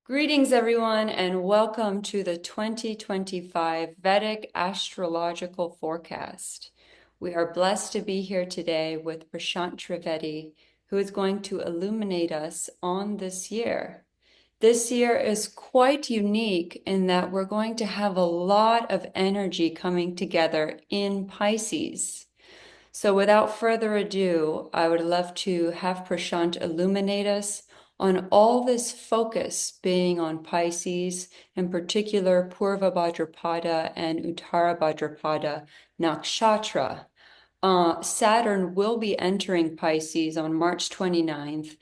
Greetings, everyone, and welcome to the 2025 Vedic Astrological Forecast. We are blessed to be here today with Prashant Trivedi, who is going to illuminate us on this year. This year is quite unique in that we're going to have a lot of energy coming together in Pisces. So without further ado, I would love to have Prashant illuminate us on all this focus being on Pisces, in particular Purva Bhadrapada and Uttara Bhadrapada Nakshatra. Saturn will be entering Pisces on March 29th.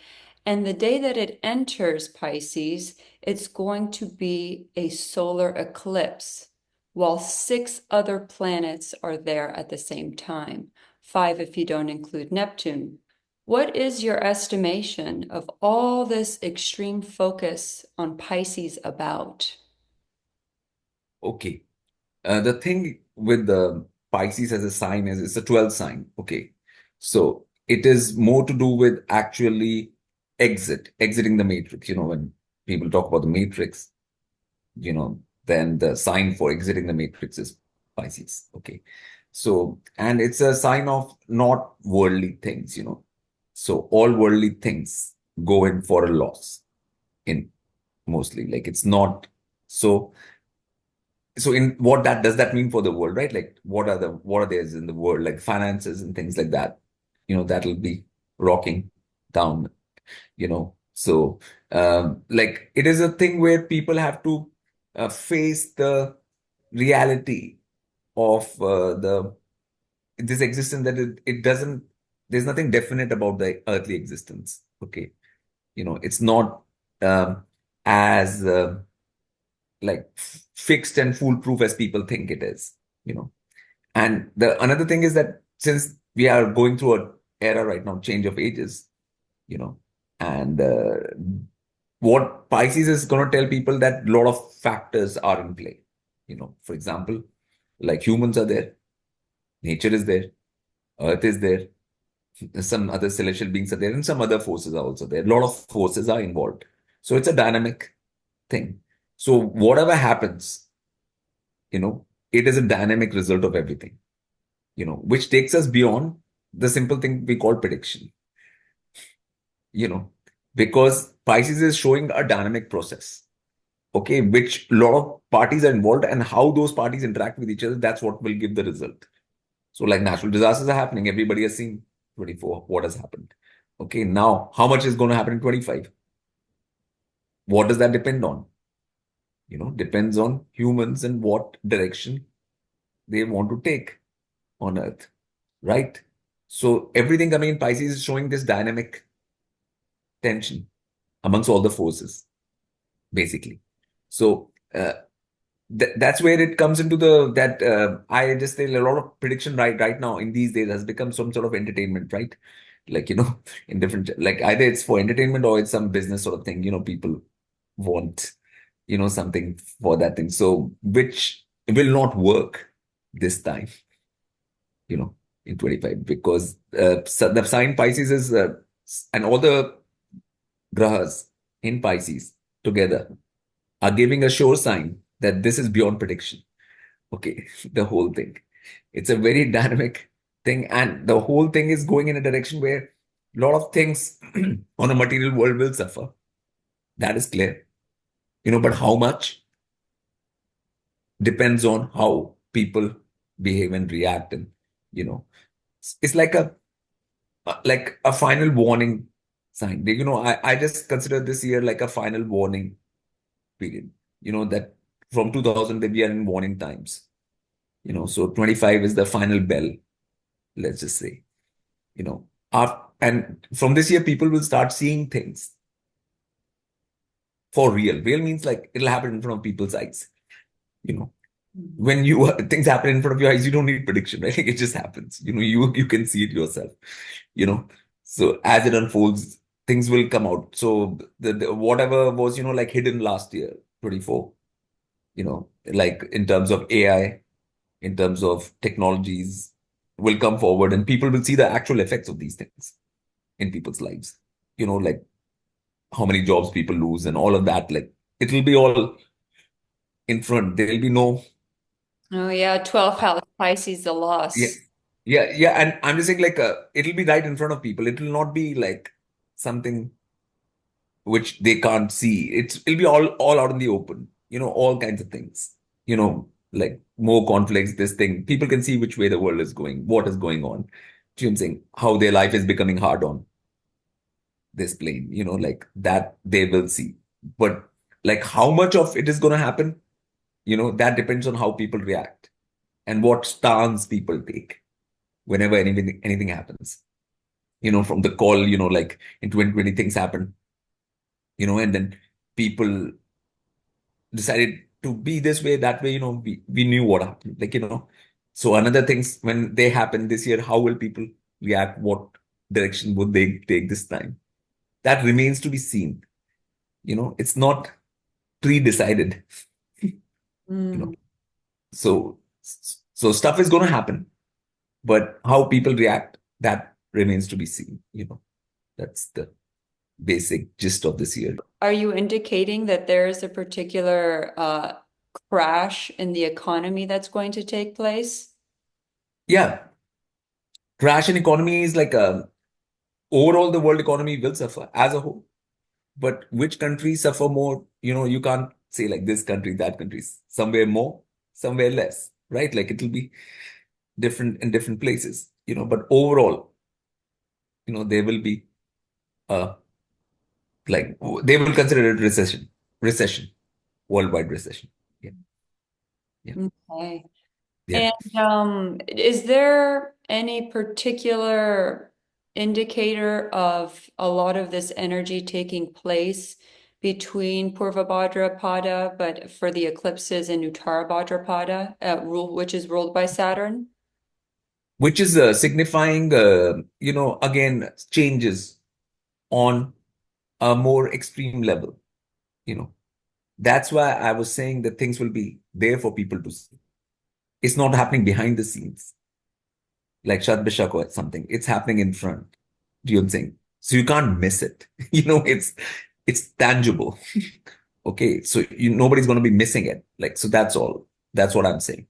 And the day that it enters Pisces, it's going to be a solar eclipse, while six other planets are there at the same time, five if you don't include Neptune. What is your estimation of all this extreme focus on Pisces about? Okay. The thing with the Pisces as a sign is it's a 12th sign. Okay. So it is more to do with actually exiting the matrix. When people talk about the matrix, then the sign for exiting the matrix is Pisces. Okay. So, and it's a sign of not worldly things. So all worldly things go in for a loss in mostly. Like it's not so in what that does that mean for the world, right? Like what are there in the world, like finances and things like that, that'll be rocking down, so like it is a thing where people have to face the reality of the this existence, that it doesn't, there's nothing definite about the earthly existence. Okay. It's not as like fixed and foolproof as people think it is, you know. And the another thing is that since we are going through a era right now, change of ages, you know, and what Pisces is going to tell people that a lot of factors are in play. For example, like humans are there, nature is there, Earth is there, some other celestial beings are there, and some other forces are also there. A lot of forces are involved. So it's a dynamic thing. So whatever happens, it is a dynamic result of everything, which takes us beyond the simple thing we call prediction, you know, because Pisces is showing a dynamic process, okay, which a lot of parties are involved, and how those parties interact with each other, that's what will give the result. So, like natural disasters are happening, everybody has seen 24, what has happened. Okay, now how much is going to happen in 25? What does that depend on? Depends on humans and what direction they want to take on Earth, right? So everything coming in Pisces is showing this dynamic tension amongst all the forces, basically. So that's where it comes into the that I just say a lot of prediction right now in these days has become some sort of entertainment, right? Like in different, like either it's for entertainment or it's some business sort of thing. People want something for that thing. So which will not work this time, you know, in 25, because the sign Pisces is, and all the grahas in Pisces together are giving a sure sign that this is beyond prediction. Okay, the whole thing. It's a very dynamic thing, and the whole thing is going in a direction where a lot of things on a material world will suffer. That is clear. But how much depends on how people behave and react, and you know, it's like a final warning sign. I just consider this year like a final warning period. That from 2000 we are in warning times. So 25 is the final bell, let's just say. And from this year, people will start seeing things for real. Real means like it'll happen in front of people's eyes. You know, when things happen in front of your eyes, you don't need prediction, right? It just happens. You can see it yourself. You know, so as it unfolds, things will come out. So the whatever was like hidden last year, 24. Like in terms of AI, in terms of technologies, will come forward, and people will see the actual effects of these things in people's lives. Like how many jobs people lose and all of that. Like It'll be all in front. There'll be no, Oh yeah, 12th house Pisces, the yeah, loss. yeah. And I'm just saying, like, it'll be right in front of people. It'll not be like something which they can't see. It'll be all out in the open. All kinds of things. Like more conflicts. This thing, people can see which way the world is going, what is going on. Do you know what I'm saying? How their life is becoming hard on this plane. Like that they will see. But like how much of it is going to happen, that depends on how people react and what stance people take whenever anything happens. From the call, like in 2020 things happen, and then people decided to be this way, that way, we knew what happened. Like, so another things when they happen this year, how will people react? What direction would they take this time? That remains to be seen. It's not pre-decided, you know. Mm. So stuff is going to happen, but how people react, that remains to be seen. That's the basic gist of this year. Are you indicating that there is a particular crash in the economy that's going to take place? Yeah, crash in economy is like overall the world economy will suffer as a whole. But which countries suffer more? You can't say like this country, that country, somewhere more, somewhere less, right? Like it'll be different in different places. But overall, there will be uh like they will consider it recession, worldwide recession. Yeah, yeah, Okay. yeah. And is there any particular indicator of a lot of this energy taking place between Purva Bhadrapada, but for the eclipses in Uttara Bhadrapada, which is ruled by Saturn? Which is signifying, again, changes on a more extreme level. You know, that's why I was saying that things will be there for people to see. It's not happening behind the scenes, like Shad Bishak or something. It's happening in front. Do you know what I'm saying? So you can't miss it. It's tangible. Okay, so nobody's going to be missing it. Like, so that's all. That's what I'm saying.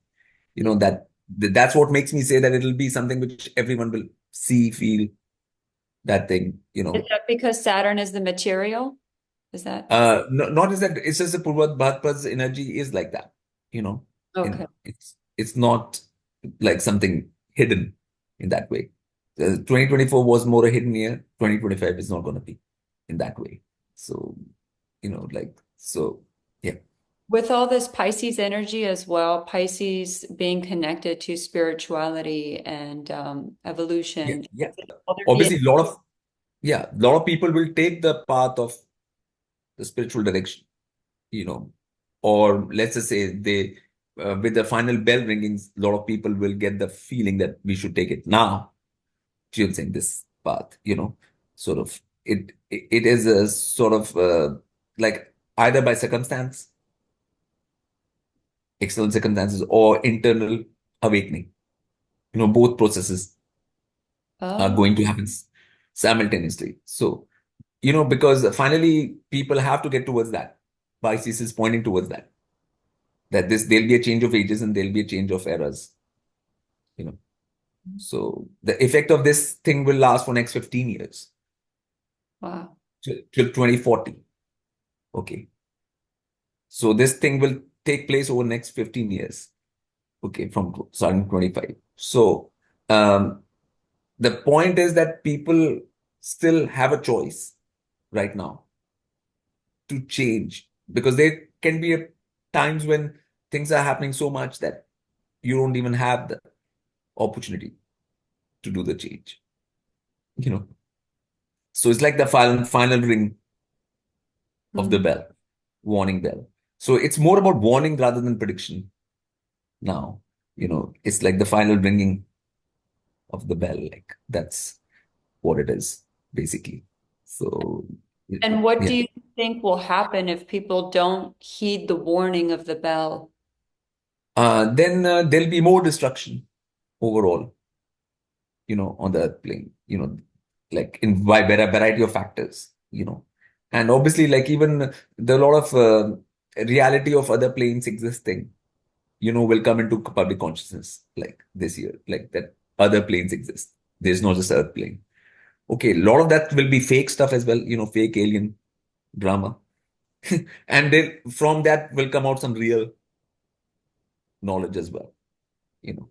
Yeah. That's what makes me say that it'll be something which everyone will see, feel, that thing. Is that because Saturn is the material? Is that No, not is that it's just the Purvat Bhadrapad's energy is like that, you know. okay? It's not like something hidden in that way. 2024 was more a hidden year. 2025 is not going to be in that way. So, yeah. With all this Pisces energy as well, Pisces being connected to spirituality and Yeah, evolution, yeah. will there be Obviously, a lot of people will take the path of the spiritual direction, you know, or let's just say with the final bell ringing, a lot of people will get the feeling that we should take it now, choosing this path, sort of. It is a sort of like either by external circumstances, or internal awakening. Both processes are oh, going to happen simultaneously. So, because finally people have to get towards that. Pisces is pointing towards that there'll be a change of ages and there'll be a change of eras, you know. So the effect of this thing will last for next 15 years wow. till 2040. Okay. So this thing will take place over next 15 years. Okay, from starting 25. So um, the point is that people still have a choice right now to change, because there can be times when things are happening so much that you don't even have the opportunity to do the change. You know, so it's like the final ring of the Mm. bell, warning bell. So it's more about warning rather than prediction now. It's like the final ringing of the bell. Like that's what it is, basically. So And what do yeah. you think will happen if people don't heed the warning of the bell? Then there'll be more destruction overall, on the earth plane, like in by variety of factors. And obviously, like even the lot of reality of other planes existing, will come into public consciousness like this year, like that other planes exist. There's not just Earth plane. Okay, a lot of that will be fake stuff as well, fake alien drama. And then from that will come out some real knowledge as well, you know.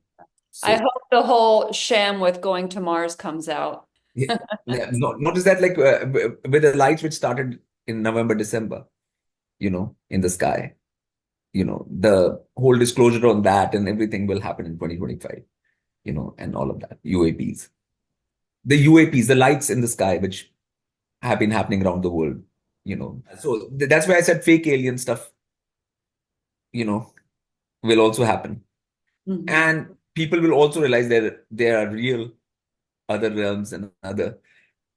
I So hope the whole sham with going to Mars comes out. yeah, yeah. Notice that like with the lights which started in November, December, in the sky, the whole disclosure on that and everything will happen in 2025, and all of that. UAPs. The UAPs, the lights in the sky, which have been happening around the world, So that's why I said fake alien stuff, you know, will also happen. Mhm. And people will also realize that there are real other realms and other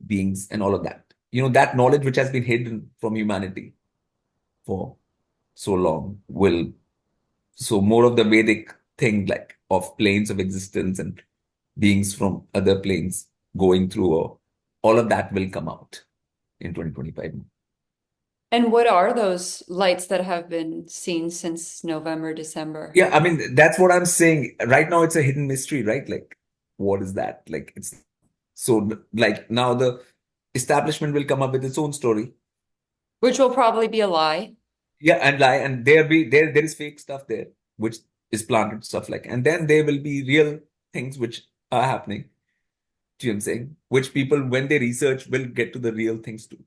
beings and all of that. That knowledge which has been hidden from humanity for so long will, so more of the Vedic thing, like of planes of existence and beings from other planes going through, or all of that will come out in 2025. And what are those lights that have been seen since November, December? Yeah, I mean, that's what I'm saying. Right now, it's a hidden mystery, right? Like, what is that? Like, it's so, like, now the establishment will come up with its own story. Which will probably be a lie. Yeah, and lie, and there is fake stuff there, which is planted stuff like, and then there will be real things which are happening. Do you know what I'm saying? Which people, when they research, will get to the real things too.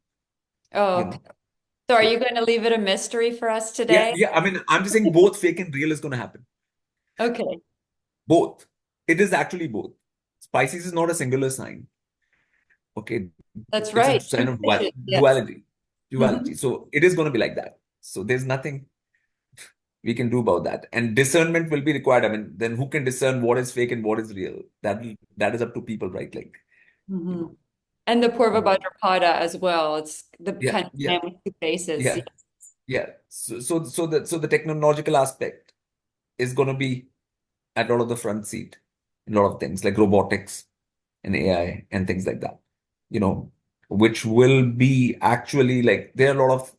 Oh, You okay. know. So are you So going to leave it a mystery for us yeah, today? yeah. I mean, I'm just saying both fake and real is going to happen. Okay, Both. It is actually both. Pisces is not a singular sign. Okay, that's it's a right. sign Two of fishes, yes. duality. Duality. Mhm. So it is going to be like that. So there's nothing we can do about that. And discernment will be required. I mean, then who can discern what is fake and what is real? That is up to people, right? Like, you Mhm. know. And the Purva Who- Bhadrapada as well. It's the Yeah, kind of yeah, man with two faces. yeah, yeah. So the technological aspect is going to be at a lot of the front seat in a lot of things like robotics and AI and things like that, you know, which will be actually like there are a lot of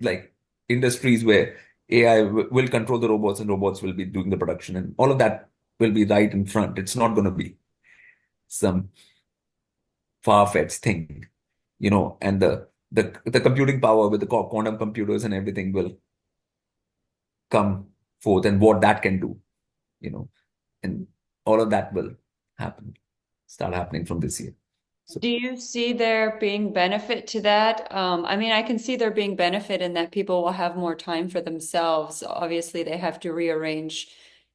like industries where AI will control the robots and robots will be doing the production and all of that will be right in front. It's not going to be some far-fetched thing, and the computing power with the quantum computers and everything will come forth and what that can do, you know, and all of that will happen, start happening from this year. So Do you see there being benefit to that? I mean, I can see there being benefit in that people will have more time for themselves. Obviously, they have to rearrange,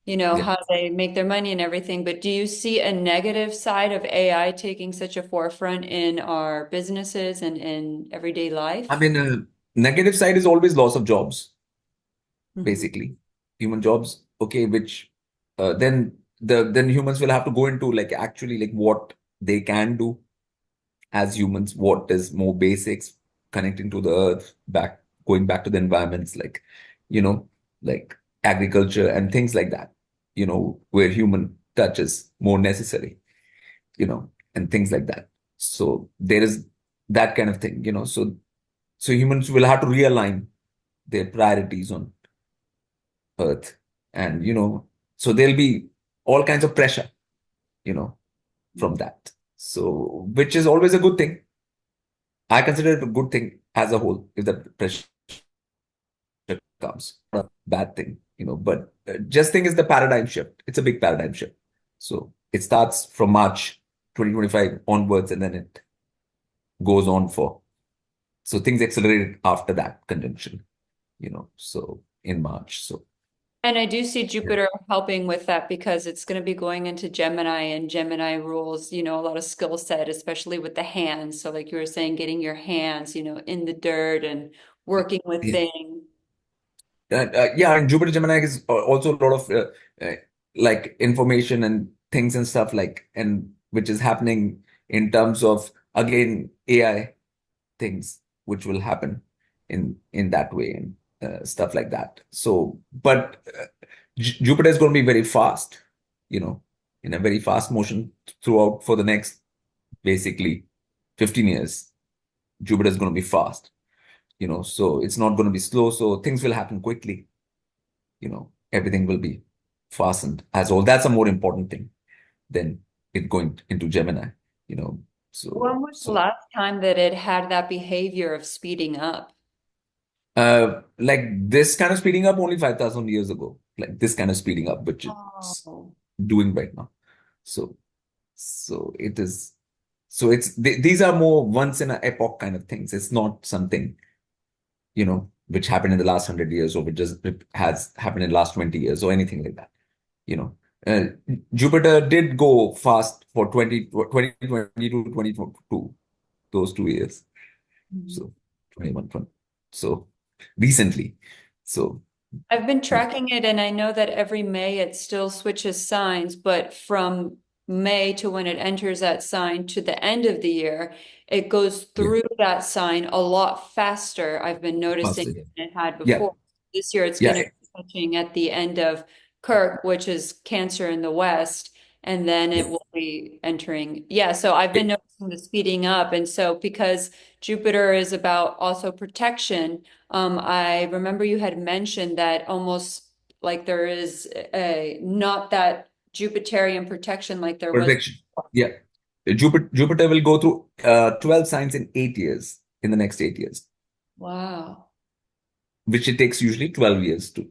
yeah, how they make their money and everything. But do you see a negative side of AI taking such a forefront in our businesses and in everyday I life? mean, negative side is always loss of jobs, Hmm. basically, human jobs. Okay, which then humans will have to go into like actually like what they can do as humans, what is more basics, connecting to the earth, going back to the environments, like, you know, like agriculture and things like that, where human touch is more necessary, and things like that. So there is that kind of thing, so humans will have to realign their priorities on earth. And, so there'll be all kinds of pressure, you know, from that. So, which is always a good thing. I consider it a good thing as a whole if the pressure comes. Not a bad thing, but just think is the paradigm shift. It's a big paradigm shift. So it starts from March 2025 onwards and then it goes on for. So things accelerated after that conjunction, so in March. So And I do see yeah. Jupiter helping with that because it's going to be going into Gemini and Gemini rules, a lot of skill set, especially with the hands. So like you were saying, getting your hands, in the dirt and working with Yeah. things. Yeah, and Jupiter Gemini is also a lot of uh, like information and things and stuff like, and which is happening in terms of again AI things, which will happen in that way and stuff like that. So, but Jupiter is going to be very fast, you know, in a very fast motion throughout for the next basically 15 years. Jupiter is going to be fast. so it's not going to be slow. So things will happen quickly. Everything will be fastened as all. That's a more important thing than it going into Gemini, you know. So, When was the so last time that it had that behavior of speeding up? like this kind of speeding up only 5,000 years ago, like this kind of speeding up, which it's Oh. doing right now. So, it is. So these are more once in a epoch kind of things. It's not something, which happened in the last 100 years or which just has happened in the last 20 years or anything like that. You know, uh, Jupiter did go fast for 2020 to 2022, those 2 years. Mhm. So 21, 20. So recently. So I've been yeah, tracking it and I know that every May it still switches signs, but from May to when it enters that sign to the end of the year, it goes yeah, through that sign a lot faster. I've been noticing faster. Yeah, than it had yeah, before. This year it's going yeah. to be touching at the end of Kirk, which is Cancer in the West, and then Yeah. it will be entering. Yeah, so I've been noticing the speeding up. And so because Jupiter is about also protection. I remember you had mentioned that almost like there is a not that Jupiterian protection like there was. Prediction. Yeah. Jupiter will go through 12 signs in 8 years, in the next 8 years, Wow. which it takes usually 12 years to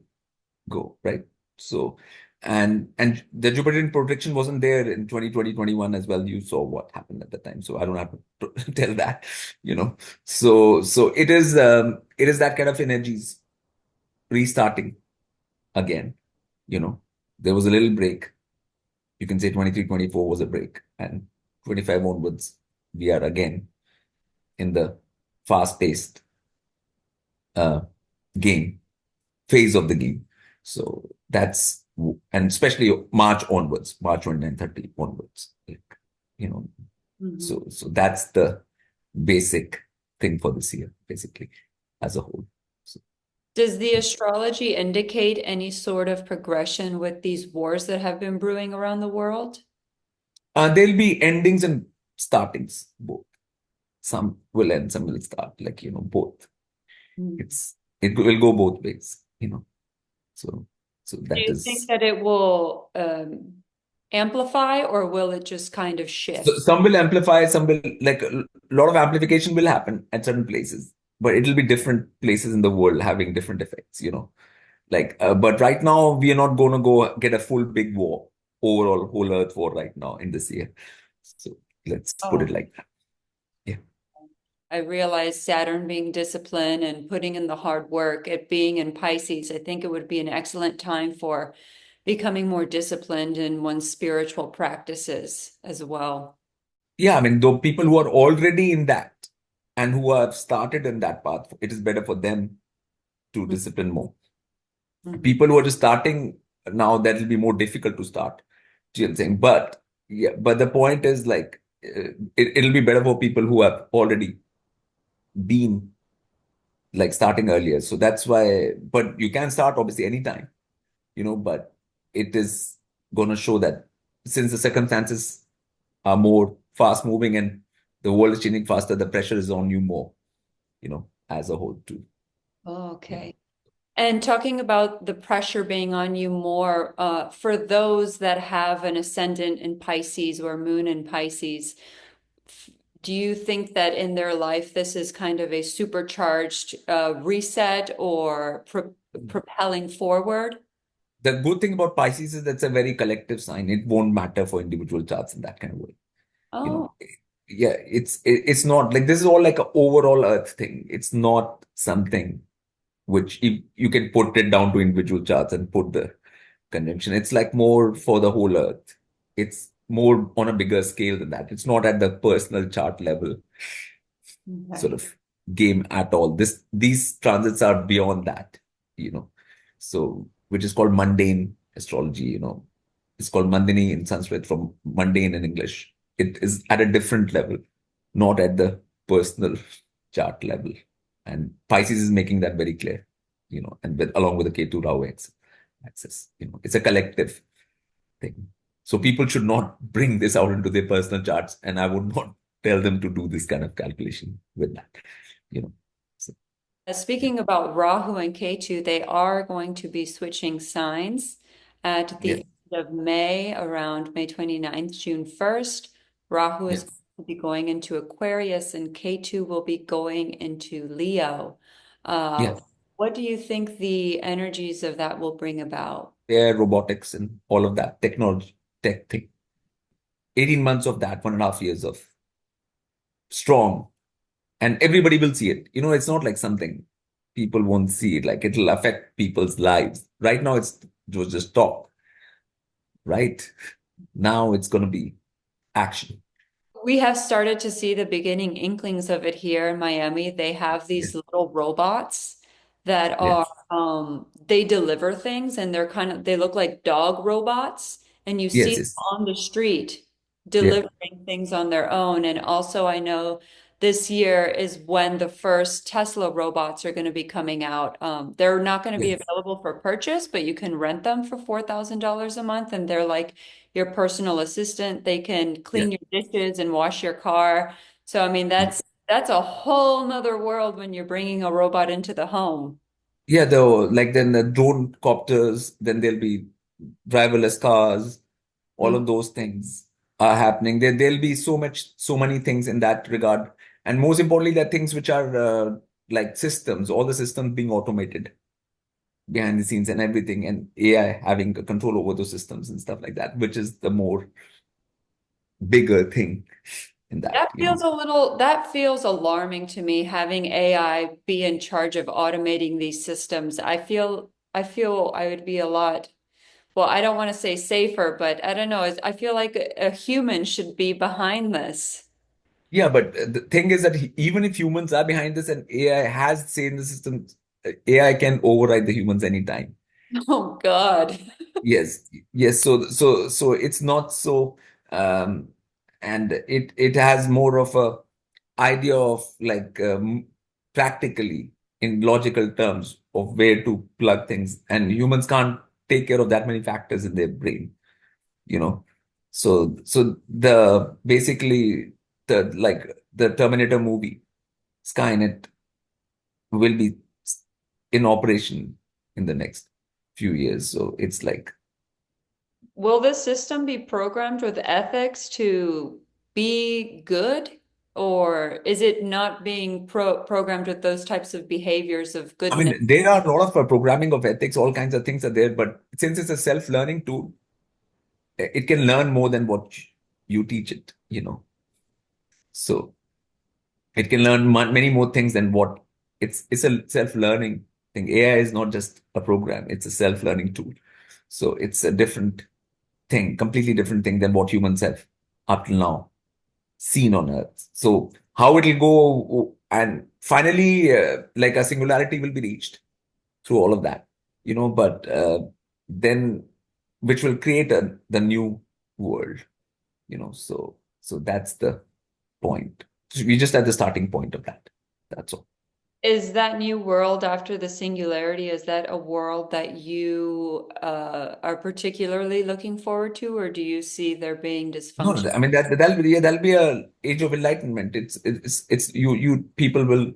go, right? So, and the Jupiterian protection wasn't there in 2020, 21 as well. You saw what happened at the time. So I don't have to tell that, you know. So it is that kind of energies restarting again, you know. There was a little break. You can say 23, 24 was a break, and 25 onwards, we are again in the fast-paced uh, game phase of the game. So and especially March onwards, March 29, 30 onwards, you know. Mhm. So that's the basic thing for this year, basically, as a whole. So, Does the astrology indicate any sort of progression with these wars that have been brewing around the world? there'll be endings and startings, both. Some will end, some will start, both. Mm. It will go both ways. So so Do that you think is that it will amplify or will it just kind of so shift? some will amplify, some will like a lot of amplification will happen at certain places, but it'll be different places in the world having different effects. But right now we are not going to go get a full big war, overall whole Earth war right now in this year. So let's put it Oh. like that. Yeah. I realized Saturn being disciplined and putting in the hard work, it being in Pisces, I think it would be an excellent time for becoming more disciplined in one's spiritual practices as well. Yeah, I mean, though people who are already in that and who have started in that path, it is better for them to discipline more. Mhm. People who are just starting now, that will be more difficult to start. You know what I'm saying? But yeah, but the point is it'll be better for people who have already been like starting earlier. So that's why, but you can start obviously anytime, but it is going to show that since the circumstances are more fast moving and the world is changing faster, the pressure is on you more, as a whole too. Oh, Yeah. okay. And talking about the pressure being on you more, for those that have an ascendant in Pisces or moon in Pisces, do you think that in their life this is kind of a supercharged reset or propelling forward? The good thing about Pisces is that's a very collective sign. It won't matter for individual charts in that kind of way. You know, Oh. yeah, it's not like this is all like an overall Earth thing. It's not something which you can put it down to individual charts and put the conjunction. It's like more for the whole Earth. It's more on a bigger scale than that. It's not at the personal chart level sort Okay. of game at all. These transits are beyond that, you know. So which is called mundane astrology. It's called Mandini in Sanskrit from mundane in English. It is at a different level, not at the personal chart level. And Pisces is making that very clear, and along with the Ketu Rahu axis, it's a collective thing. So people should not bring this out into their personal charts, and I would not tell them to do this kind of calculation with that. You know. So, Speaking about Rahu and Ketu, they are going to be switching signs at Yeah, the end of May, around May 29th, June 1st. Rahu is yeah, going to be going into Aquarius and Ketu will be going into Leo. yeah. Uh, what do you think the energies of that will bring about? Air, robotics, and all of that technology, tech thing. 18 months of that, 1.5 years of strong, and everybody will see it. It's not like something people won't see it. Like it'll affect people's lives. Right now, it was just talk. Right now, it's going to be action. We have started to see the beginning inklings of it here in Miami. They have these Yes, little robots that are yes, they deliver things and they look like dog robots and you see yes, them yes. on the street Yeah, delivering things on their own. And also I know this year is when the first Tesla robots are going to be coming out. They're not going to be yes, available for purchase, but you can rent them for $4,000 a month and they're like your personal assistant. They can yeah, clean your dishes and wash your car. So, I mean, yeah. that's a whole nother world when you're bringing a robot into the home. Yeah, though, like then the drone copters, then there'll be driverless cars, all Mm. of those things are happening. There'll be so many things in that regard. And most importantly, there are things which are like systems, all the systems being automated behind the scenes and everything, and AI having a control over those systems and stuff like that, which is the more bigger thing in that. That feels alarming to me, having AI be in charge of automating these systems. I feel I would be a lot, well, I don't want to say safer, but I don't know. I feel like a human should be behind this. Yeah, but the thing is that even if humans are behind this and AI has say in the system, AI can override the humans anytime. Oh God. Yes, yes. So it's not so, um, and it has more of a idea of like practically in logical terms of where to plug things, and humans can't take care of that many factors in their brain. you know. So the basically the Terminator movie, Skynet will be in operation in the next few years. So it's like, Will this system be programmed with ethics to be good, or is it not being programmed with those types of behaviors of I goodness? mean, there are a lot of programming of ethics, all kinds of things are there, but since it's a self-learning tool, it can learn more than what you teach it. So it can learn many more things than what it's a self-learning thing. AI is not just a program, it's a self-learning tool. So it's a different thing, completely different thing than what humans have up till now seen on Earth. So how it'll go, and finally, like a singularity will be reached through all of that. But then which will create the new world. So that's the point. So we just at the starting point of that. That's all. Is that new world after the singularity, is that a world that you are particularly looking forward to, or do you see there being No, dysfunction? no, I mean that'll be a age of enlightenment. It's you people will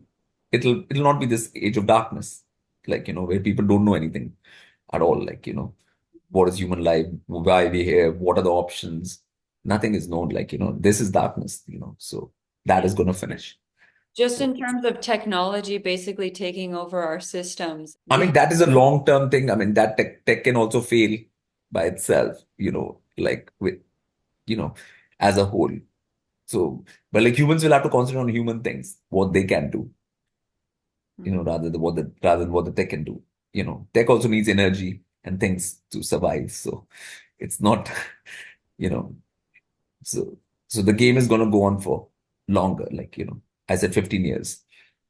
it'll not be this age of darkness, like where people don't know anything at all. Like what is human life, why we here, what are the options? Nothing is known. Like this is darkness. So that is gonna finish. Just So in terms of technology basically taking over our systems, I we mean that is a long-term thing. I mean that tech can also fail by itself, like with you know, as a whole. So, but like humans will have to concentrate on human things, what they can do, rather than what the tech can do. Tech also needs energy and things to survive. So it's not, you know, so so the game is gonna go on for longer, I said 15 years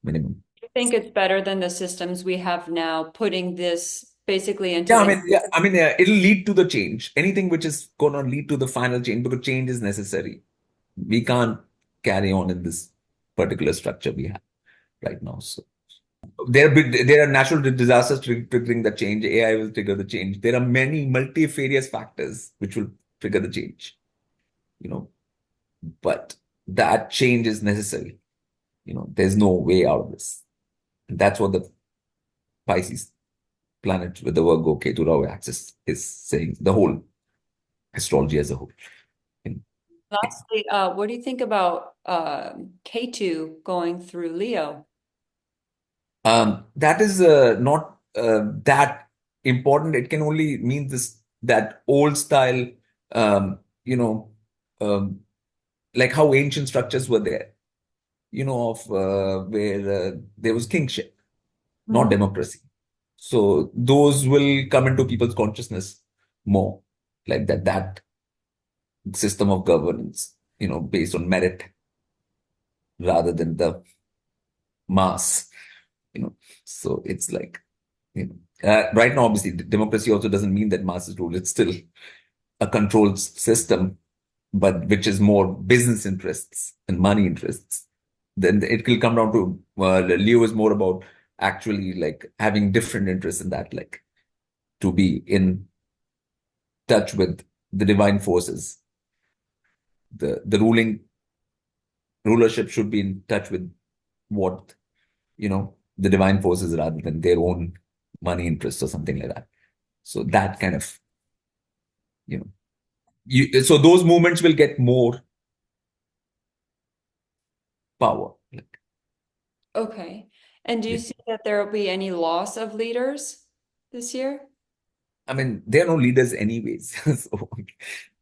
minimum. think it's better than the systems we have now, putting this basically into Yeah, I the mean, yeah, I mean, it'll lead to the change. Anything which is gonna lead to the final change, because change is necessary. We can't carry on in this particular structure we have right now. So there are natural disasters triggering the change. AI will trigger the change. There are many multifarious factors which will trigger the change, you know, but that change is necessary. There's no way out of this. That's what the Pisces planet with the Virgo Ketu Rahu axis is saying, the whole astrology as a whole. And, Lastly, what do you think about K2 going through Leo? that is not that important. It can only mean this that old style, um, you know, um, like how ancient structures were there, of where there was kingship, not Mhm. democracy. So those will come into people's consciousness more, like that system of governance, based on merit rather than the mass, you know. So it's like, right now, obviously, democracy also doesn't mean that masses rule. It's still a controlled system, but which is more business interests and money interests. Then it will come down to Leo is more about actually like having different interests in that, like to be in touch with the divine forces. The rulership should be in touch with what, the divine forces rather than their own money interests or something like that. So that kind of, you know, so those movements will get more power. Like, Okay. And do you yeah. see that there will be any loss of leaders this year? I mean, they are no leaders anyways. So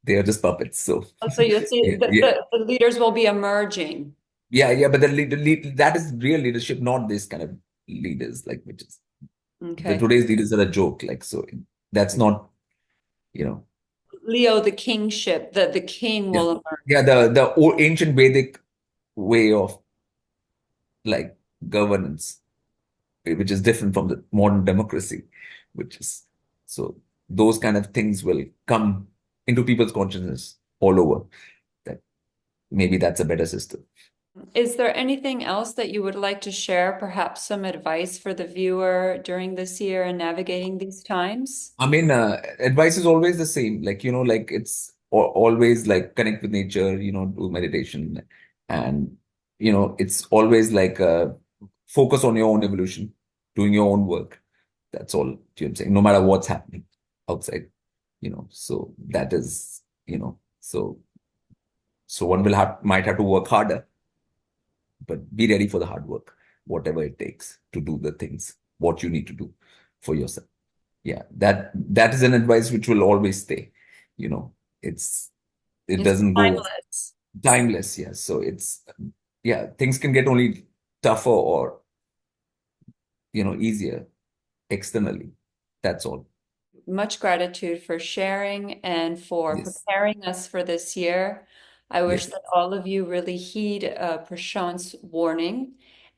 they are just puppets. So Oh, so you'll see yeah, yeah, the leaders will be emerging. yeah, yeah. But that is real leadership, not this kind of leaders, like which is the Okay. today's leaders are a joke. Like, so that's not, you know, Leo, the kingship, the king yeah, will emerge. yeah. The old ancient Vedic way of like governance, which is different from the modern democracy, which is so those kind of things will come into people's consciousness all over. That maybe that's a better system. Is there anything else that you would like to share? Perhaps some advice for the viewer during this year and navigating these times? I mean, advice is always the same. Like, like it's always like connect with nature, do meditation. And, it's always like focus on your own evolution, doing your own work. That's all I'm saying, no matter what's happening outside, So that is, so one might have to work harder, but be ready for the hard work, whatever it takes to do the things, what you need to do for yourself. Yeah, that is an advice which will always stay. You know, it's it It's doesn't go timeless. timeless. Yeah, so yeah, things can get only tougher or easier externally. That's all. Much gratitude for sharing and for Yes, preparing us for this year. I wish yes, that all of you really heed Prashant's warning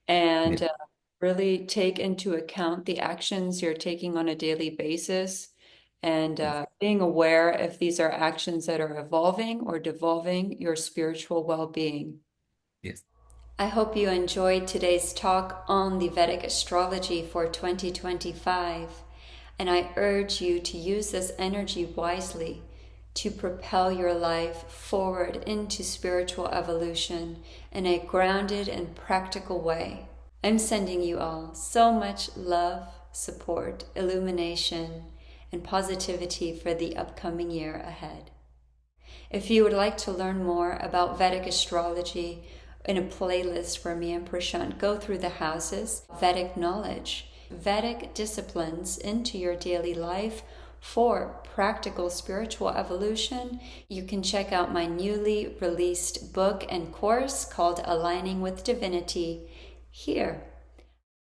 and yeah, really take into account the actions you're taking on a daily basis and yes, being aware if these are actions that are evolving or devolving your spiritual well-being. yes, I hope you enjoyed today's talk on the Vedic astrology for 2025, and I urge you to use this energy wisely to propel your life forward into spiritual evolution in a grounded and practical way. I'm sending you all so much love, support, illumination, and positivity for the upcoming year ahead. If you would like to learn more about Vedic astrology in a playlist where me and Prashant go through the houses, Vedic knowledge, Vedic disciplines into your daily life for practical spiritual evolution, you can check out my newly released book and course called Aligning with Divinity here